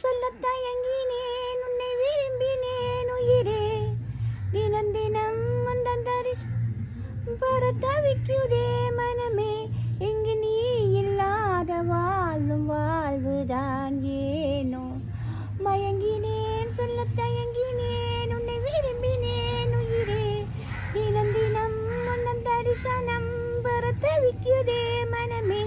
சொல்ல தயங்கினேன் உன்னை விரும்பினேன் உயிரே தினம் தினம் வந்தன் பர தவிக்குதே மனமே இங்கு நீ இல்லாத வாழும் வாழ்வுதான் ஏனோ மயங்கினேன் சொல்ல தயங்கினேன் உன்னை விரும்பினேன் உயிரே தினம் தினம் வந்தன் தரிசனம் பர தவிக்குதே மனமே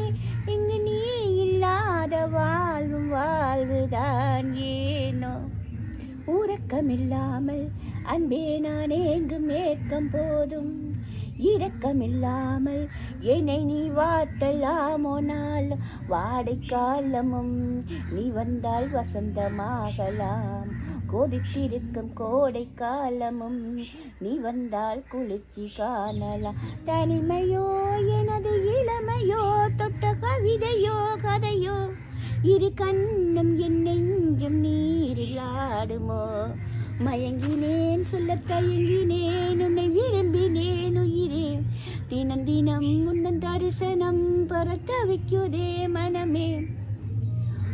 இங்கு நீ இல்லாத வாழும் வாழ்வுதான் ஏனோ உறக்கமில்லாமல் அன்பே நான் எங்கும் ஏக்கம் போதும் இரக்கமில்லாமல் என்னை நீ வாட்டலாமோ நாள் வாடை காலமும் நீ வந்தால் வசந்தமாகலாம் கொதித்திருக்கும் கோடை காலமும் நீ வந்தால் குளிர்ச்சி காணலாம் தனிமையோ எனது இளமையோ தொட்ட கவிதையோ கதையோ இரு கண்ணும் என் நெஞ்சும் நீரில் ஆடுமோ மயங்கினேன் சொல்ல தயங்கினேன் உன்னை விரும்பினேன் உயிரே தினம் தினம் உன்னன் தரிசனம் பரத்த வைக்குதே மனமே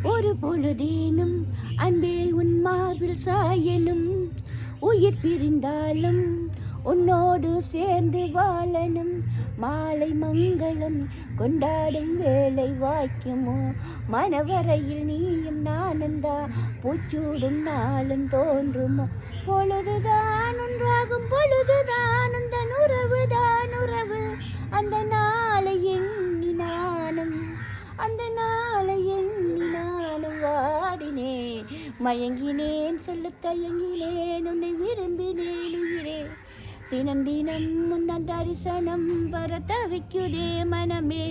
ஒரு பொழுதேனும் அன்பே உன் மார்பில் சாயலும் உயிர் பிரிந்தாலும் உன்னோடு சேர்ந்து வாழனும் மாலை மங்களம் கொண்டாடும் வேலை வாய்க்குமோ மனவரையில் நீயும் நானந்தா பூச்சூடும் நாளும் தோன்றுமோ பொழுதுதான் ஒன்றாகும் பொழுதுதான் அந்த உறவுதான் உறவு அந்த நாளை எண்ணி நானும் வாடினேன் மயங்கினேன் சொல்ல தயங்கினேன் உன்னை விரும்பினேன் உயிரே தினம் தினம் முன்ன தரிசனம் வர தவிக்குதே மனமே